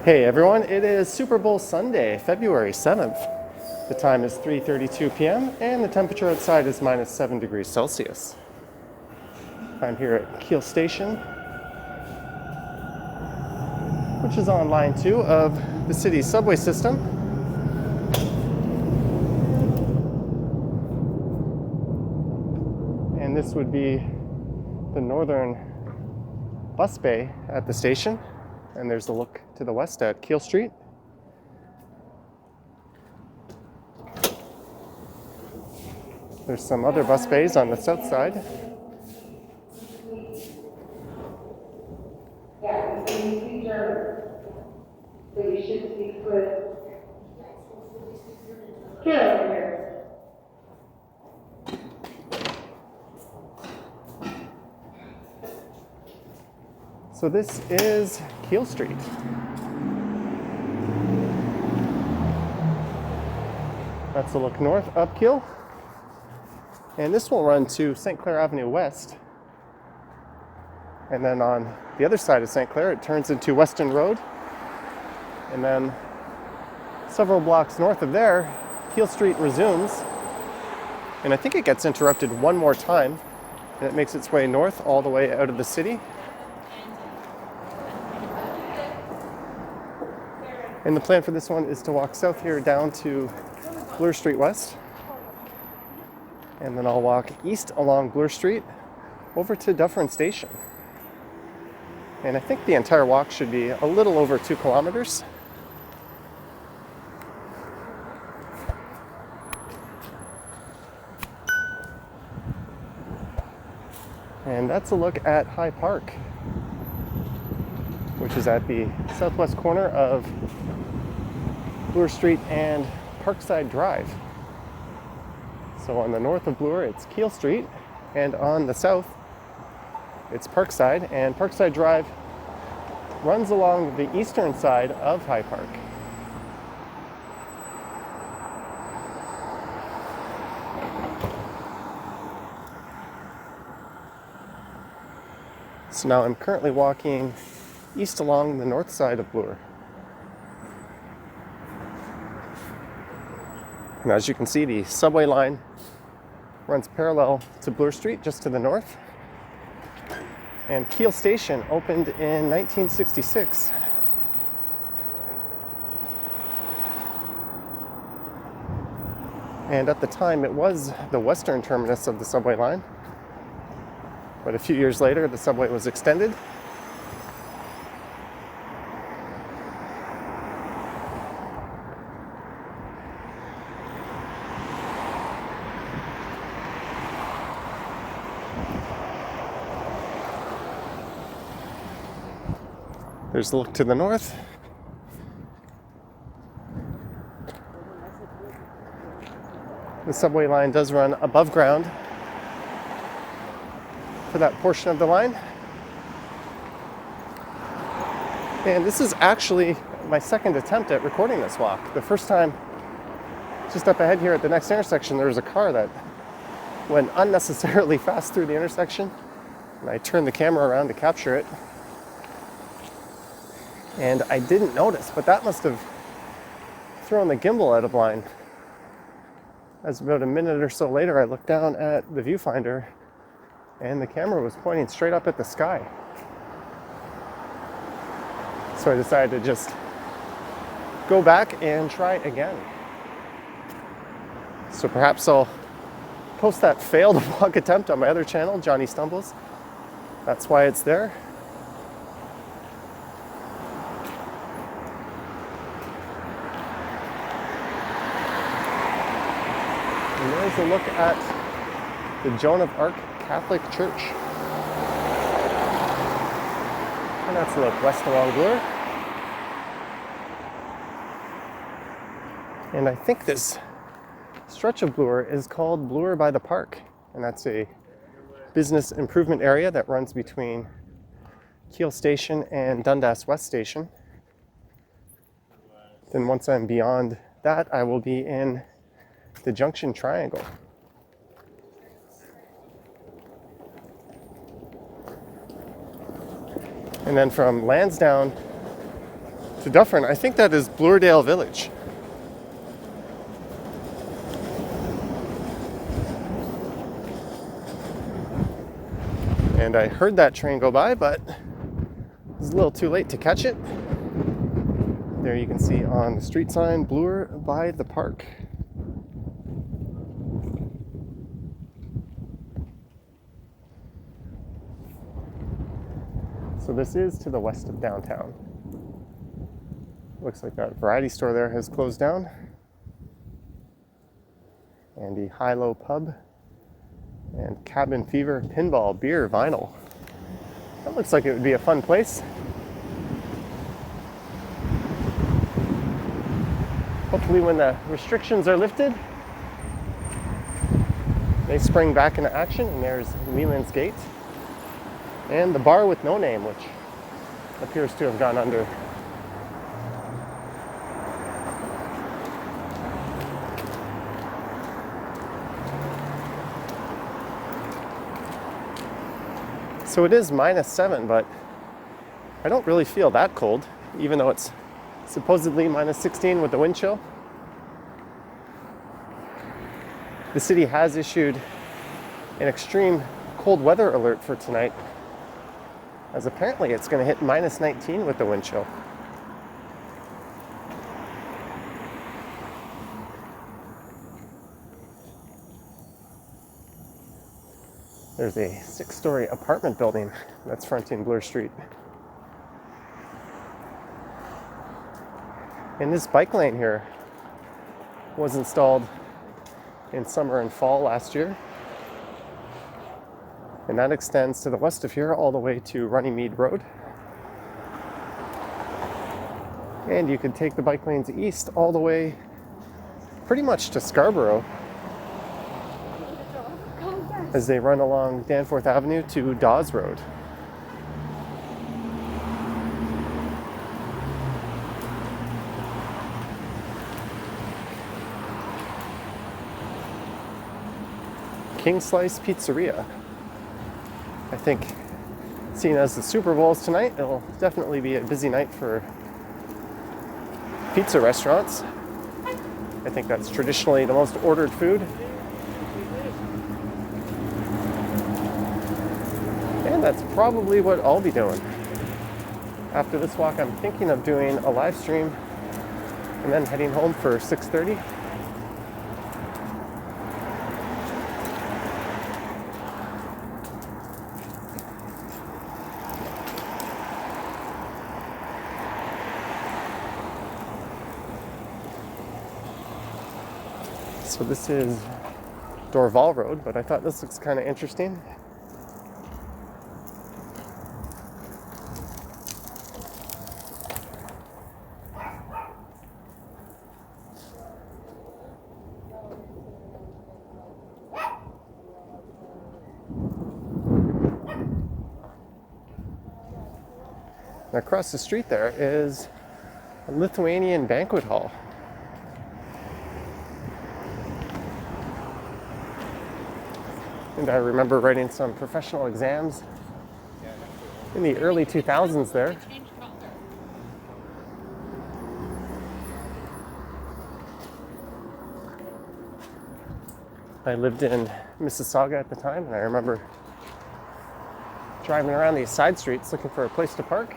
Hey everyone, it is Super Bowl Sunday, February 7th. The time is 3:32 p.m. and the temperature outside is minus 7 degrees Celsius. I'm here at Keele Station, which is on line 2 of the city's subway system. And this would be the northern bus bay at the station. And there's a look to the west at Keele Street. There's some other bus bays on the south side. Yeah, you speak German. So you should speak with Get over here. So this is Keele Street. That's a look north up Keele. And this will run to St. Clair Avenue West. And then on the other side of St. Clair, it turns into Weston Road. And then several blocks north of there, Keele Street resumes. And I think it gets interrupted one more time. And it makes its way north all the way out of the city. And the plan for this one is to walk south here down to Bloor Street West. And then I'll walk east along Bloor Street over to Dufferin Station. And I think the entire walk should be a little over 2 kilometers. And that's a look at High Park, which is at the southwest corner of Bloor Street and Parkside Drive. So on the north of Bloor, it's Keele Street, and on the south, it's Parkside, and Parkside Drive runs along the eastern side of High Park. So now I'm currently walking east along the north side of Bloor. And as you can see, the subway line runs parallel to Bloor Street, just to the north. And Keele Station opened in 1966. And at the time, it was the western terminus of the subway line. But a few years later, the subway was extended. There's a look to the north. The subway line does run above ground for that portion of the line. And this is actually my second attempt at recording this walk. The first time, just up ahead here at the next intersection, there was a car that went unnecessarily fast through the intersection. And I turned the camera around to capture it. And I didn't notice, but that must have thrown the gimbal out of line. As about a minute or so later, I looked down at the viewfinder and the camera was pointing straight up at the sky. So I decided to just go back and try again. So perhaps I'll post that failed vlog attempt on my other channel, Johnny Stumbles. That's why it's there. And there's a look at the Joan of Arc Catholic Church. And that's a look west along Bloor. And I think this stretch of Bloor is called Bloor by the Park. And that's a business improvement area that runs between Keele Station and Dundas West Station. Then once I'm beyond that, I will be in the Junction Triangle. And then from Landsdowne to Dufferin. I think that is Bloordale Village. And I heard that train go by, but it was a little too late to catch it. There you can see on the street sign, Bloor by the park. So this is to the west of downtown. Looks like that variety store there has closed down. And the High-Low Pub and Cabin Fever Pinball Beer Vinyl. That looks like it would be a fun place. Hopefully when the restrictions are lifted, they spring back into action. And there's Leland's Gate and the bar with no name, which appears to have gone under. So it is -7, but I don't really feel that cold, even though it's supposedly -16 with the wind chill. The city has issued an extreme cold weather alert for tonight, as apparently it's going to hit -19 with the wind chill. There's a 6-story apartment building that's fronting Bloor Street. And this bike lane here was installed in summer and fall last year. And that extends to the west of here all the way to Runnymede Road. And you could take the bike lanes east all the way pretty much to Scarborough as they run along Danforth Avenue to Dawes Road. King Slice Pizzeria. I think, seeing as the Super Bowl's tonight, it'll definitely be a busy night for pizza restaurants. I think that's traditionally the most ordered food. And that's probably what I'll be doing. After this walk, I'm thinking of doing a live stream and then heading home for 6:30. So this is Dorval Road, but I thought this looks kind of interesting. And across the street there is a Lithuanian banquet hall. And I remember writing some professional exams in the early 2000s there. I lived in Mississauga at the time, and I remember driving around these side streets looking for a place to park.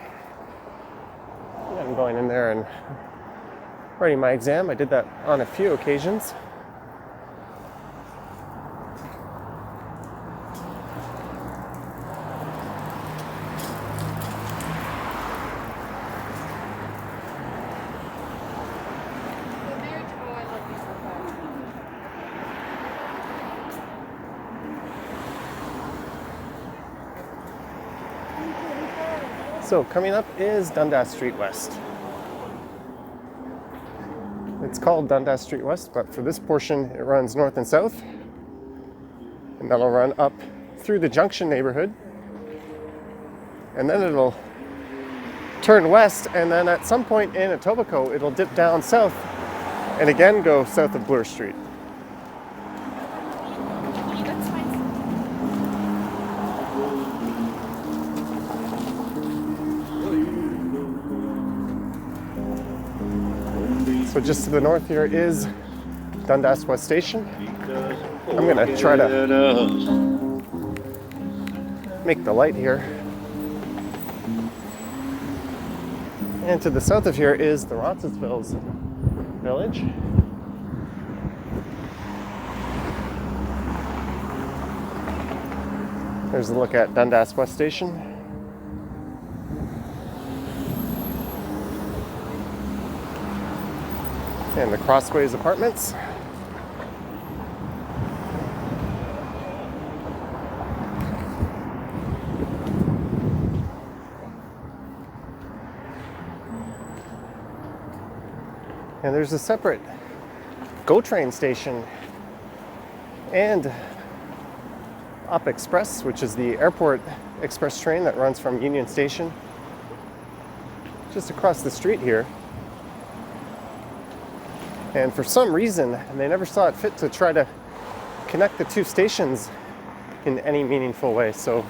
And going in there and writing my exam. I did that on a few occasions. So coming up is Dundas Street West. It's called Dundas Street West, but for this portion it runs north and south. And that'll run up through the Junction neighborhood. And then it'll turn west, and then at some point in Etobicoke it'll dip down south and again go south of Bloor Street. So just to the north here is Dundas West Station. I'm gonna try to make the light here. And to the south of here is the Roncesvalles village. There's a look at Dundas West Station. And the Crossways Apartments. And there's a separate GO train station and Up Express, which is the airport express train that runs from Union Station just across the street here. And for some reason, they never saw it fit to try to connect the two stations in any meaningful way. So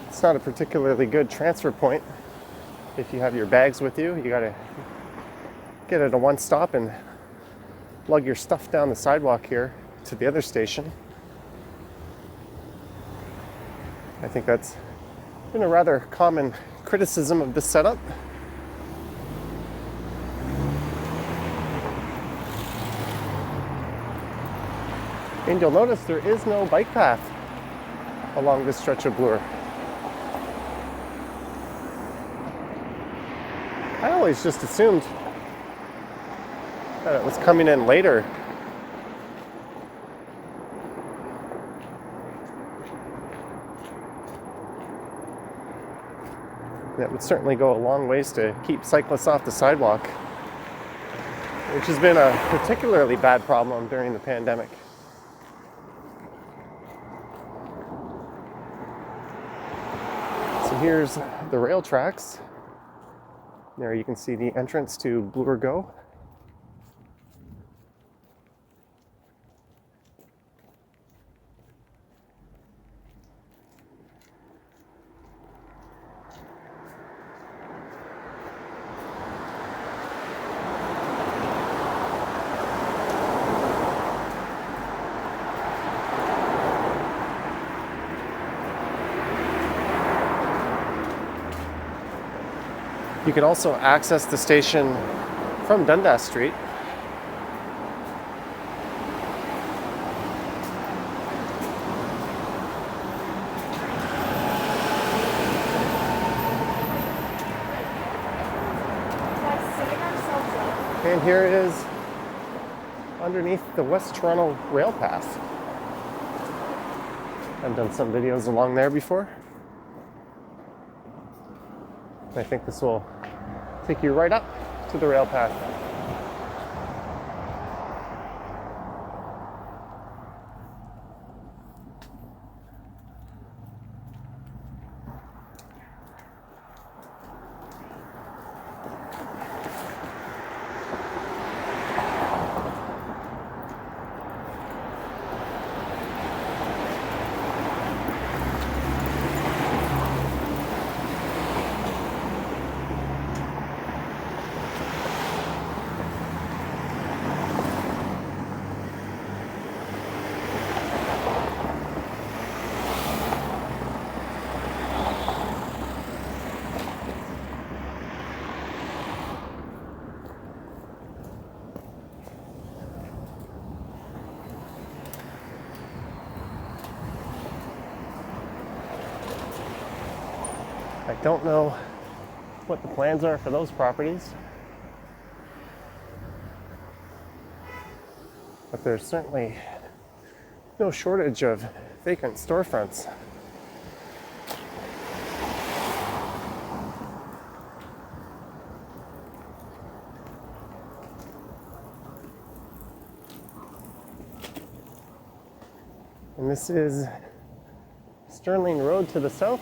it's not a particularly good transfer point. If you have your bags with you, you gotta get at a one stop and lug your stuff down the sidewalk here to the other station. I think that's been a rather common criticism of this setup. And you'll notice there is no bike path along this stretch of Bloor. I always just assumed that it was coming in later. That would certainly go a long ways to keep cyclists off the sidewalk, which has been a particularly bad problem during the pandemic. So here's the rail tracks. There you can see the entrance to Bloor Go. You can also access the station from Dundas Street. And here is underneath the West Toronto Rail Path. I've done some videos along there before. I think this will take you right up to the rail path. I don't know what the plans are for those properties, but there's certainly no shortage of vacant storefronts. And this is Sterling Road to the south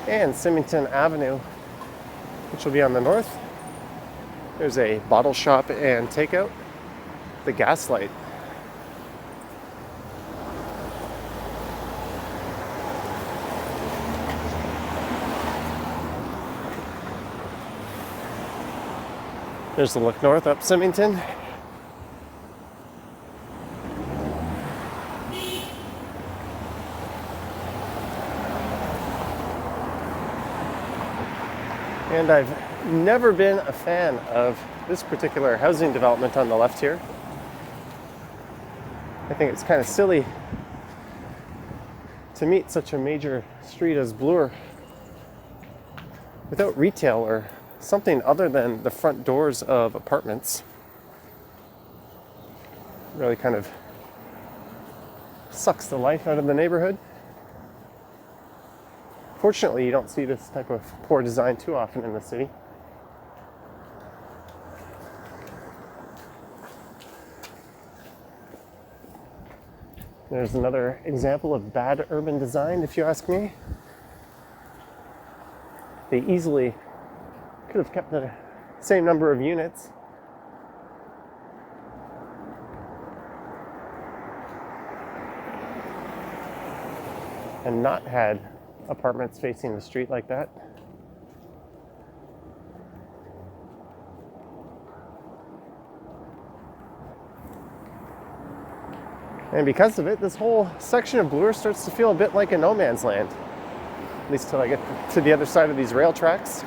and Symington Avenue, which will be on the north. There's a bottle shop and takeout, the Gaslight. There's the look north up Symington. And I've never been a fan of this particular housing development on the left here. I think it's kind of silly to meet such a major street as Bloor without retail or something other than the front doors of apartments. Really kind of sucks the life out of the neighborhood. Fortunately, you don't see this type of poor design too often in the city. There's another example of bad urban design, if you ask me. They easily could have kept the same number of units. And not had apartments facing the street like that. And because of it, this whole section of Bloor starts to feel a bit like a no man's land. At least till I get to the other side of these rail tracks.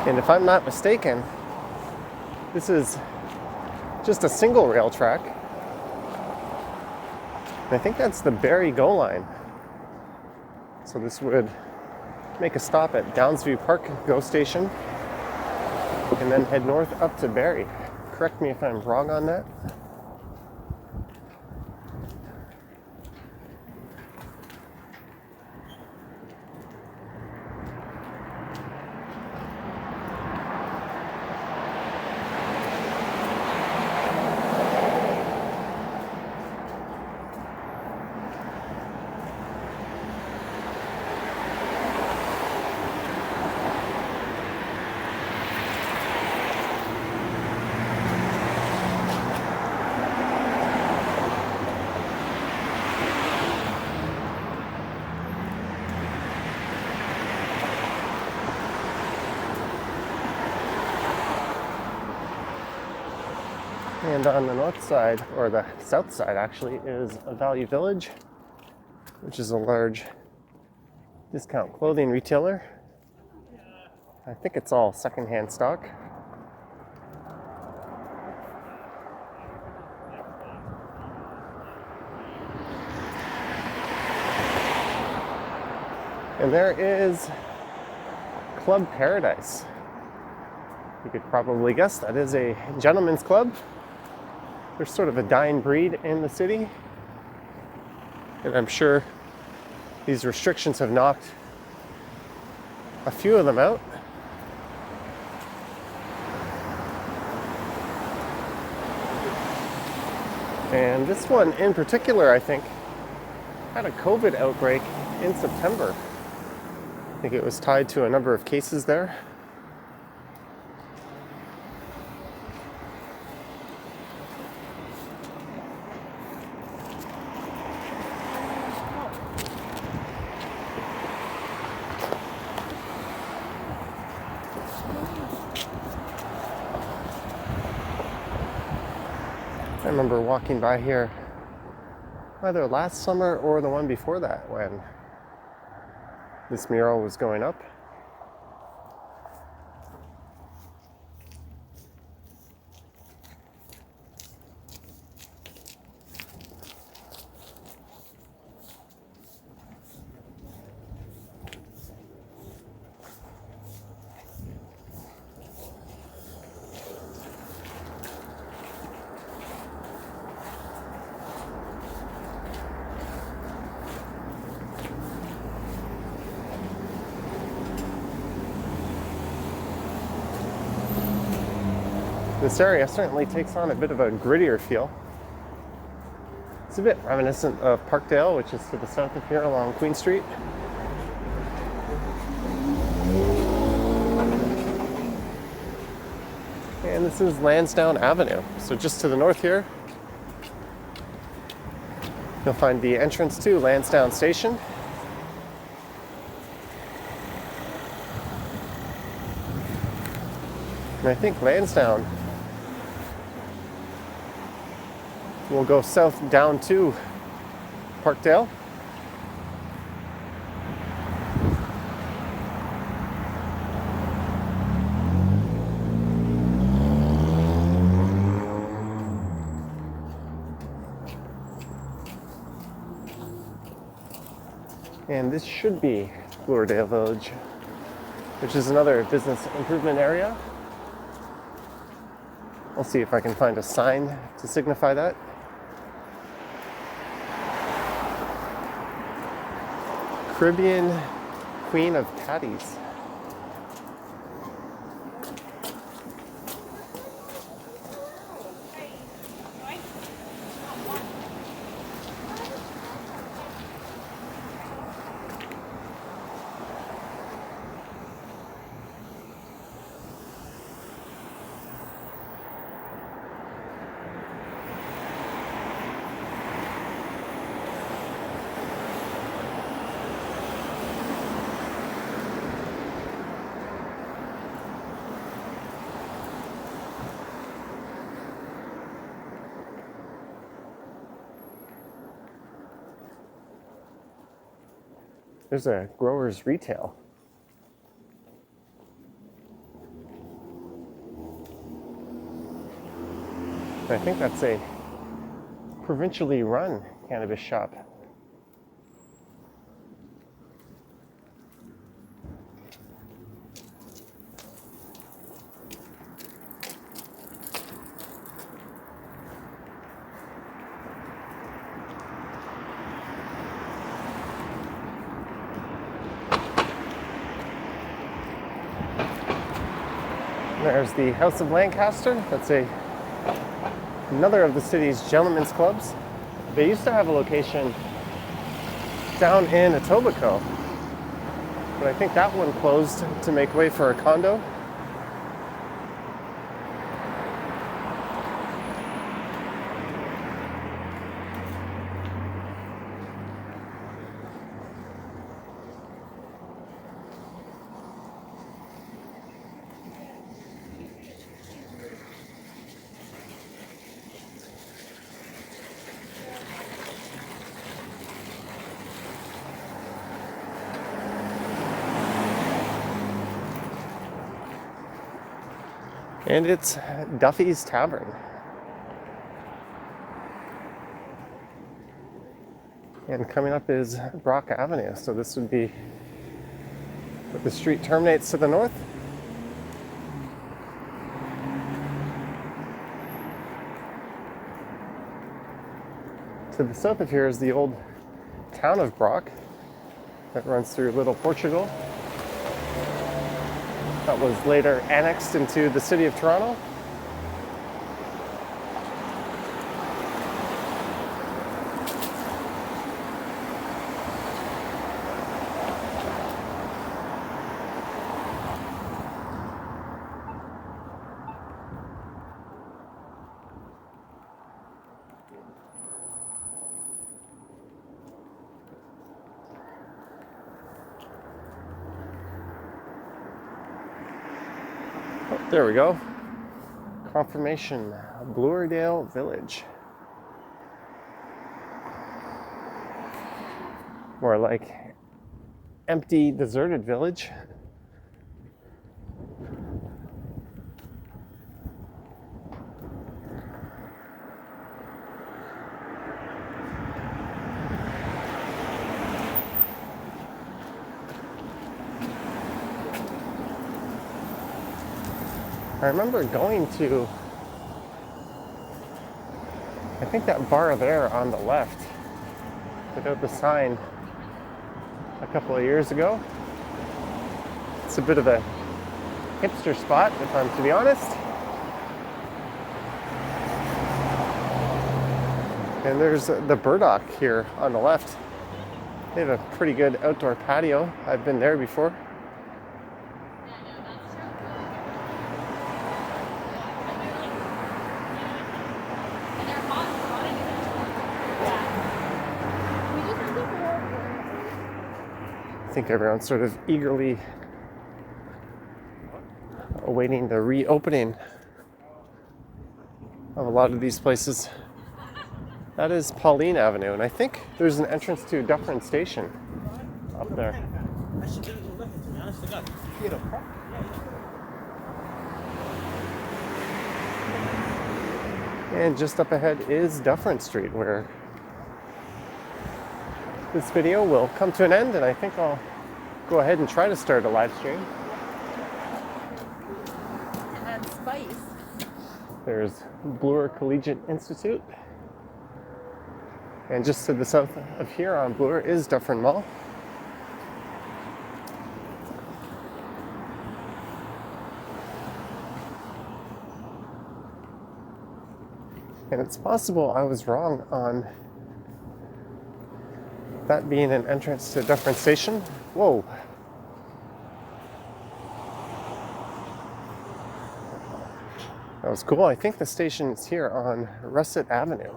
And if I'm not mistaken, this is just a single rail track. And I think that's the Barrie GO line. So this would make a stop at Downsview Park GO station and then head north up to Barrie. Correct me if I'm wrong on that. And on the north side, or the south side actually, is a Value Village, which is a large discount clothing retailer. I think it's all secondhand stock. And there is Club Paradise. You could probably guess that is a gentleman's club. There's sort of a dying breed in the city. And I'm sure these restrictions have knocked a few of them out. And this one in particular, I think, had a COVID outbreak in September. I think it was tied to a number of cases there. I remember walking by here either last summer or the one before that when this mural was going up. This area certainly takes on a bit of a grittier feel. It's a bit reminiscent of Parkdale, which is to the south of here along Queen Street. And this is Landsdowne Avenue. So just to the north here, you'll find the entrance to Landsdowne Station. And I think Landsdowne will go south down to Parkdale. And this should be Bloordale Village, which is another business improvement area. I'll see if I can find a sign to signify that. Caribbean Queen of Patties. There's a Growers Retail. I think that's a provincially run cannabis shop. There's the House of Lancaster. That's another of the city's gentlemen's clubs. They used to have a location down in Etobicoke, but I think that one closed to make way for a condo. And it's Duffy's Tavern. And coming up is Brock Avenue. So this would be where the street terminates to the north. To the south of here is the old town of Brock that runs through Little Portugal. That was later annexed into the city of Toronto. There we go. Confirmation, Bloordale Village. More like empty, deserted village. I remember going to, I think that bar there on the left, without the sign, a couple of years ago. It's a bit of a hipster spot, if I'm to be honest. And there's the Burdock here on the left. They have a pretty good outdoor patio. I've been there before. think everyone's sort of eagerly awaiting the reopening of a lot of these places. That is Pauline Avenue, and I think there's an entrance to Dufferin Station up there. And just up ahead is Dufferin Street, where this video will come to an end, and I think I'll go ahead and try to start a live stream. And then spice. There's Bloor Collegiate Institute. And just to the south of here on Bloor is Dufferin Mall. And it's possible I was wrong on that being an entrance to Dufferin Station. Whoa. That was cool. I think the station is here on Russet Avenue.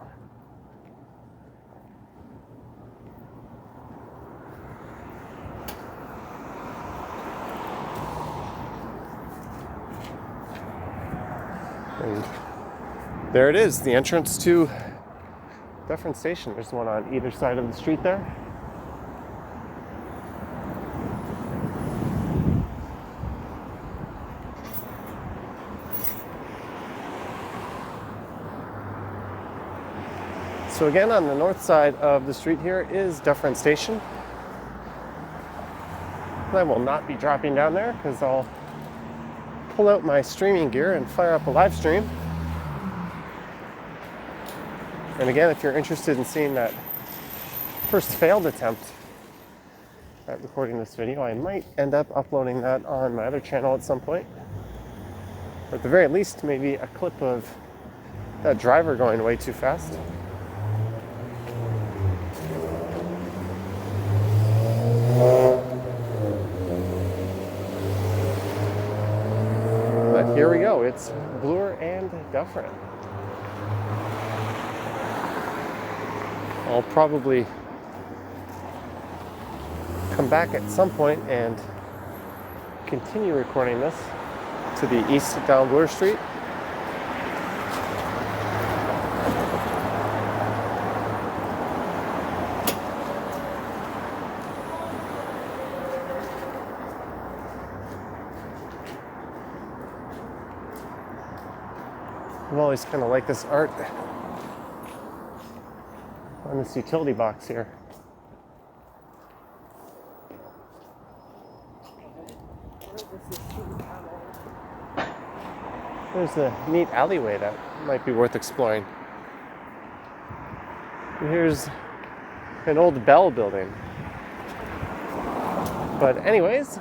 And there it is, the entrance to Dufferin Station. There's one on either side of the street there. So again, on the north side of the street here is Dufferin Station. I will not be dropping down there because I'll pull out my streaming gear and fire up a live stream. And again, if you're interested in seeing that first failed attempt at recording this video, I might end up uploading that on my other channel at some point. Or at the very least, maybe a clip of that driver going way too fast. But here we go, it's Bloor and Dufferin. I'll probably come back at some point and continue recording this to the east down Bloor Street. I've always kind of liked this art on this utility box here. There's a neat alleyway that might be worth exploring. And here's an old Bell building. But anyways,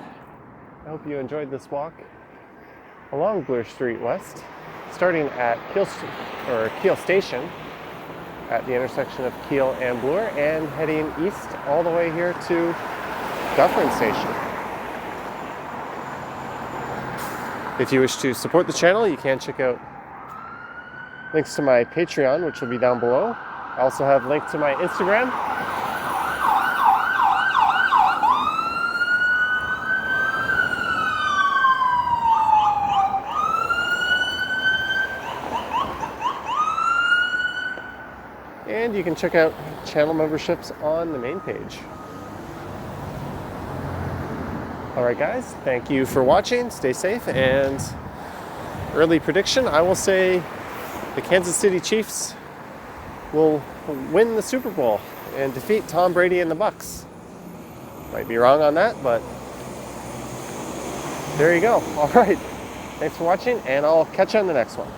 I hope you enjoyed this walk along Bloor Street West, starting at Keele Station at the intersection of Keele and Bloor, and heading east all the way here to Dufferin Station. If you wish to support the channel, you can check out links to my Patreon, which will be down below. I also have a link to my Instagram. And you can check out channel memberships on the main page. Alright guys, thank you for watching, stay safe, and early prediction, I will say the Kansas City Chiefs will win the Super Bowl and defeat Tom Brady and the Bucks. Might be wrong on that, but there you go. Alright, thanks for watching, and I'll catch you on the next one.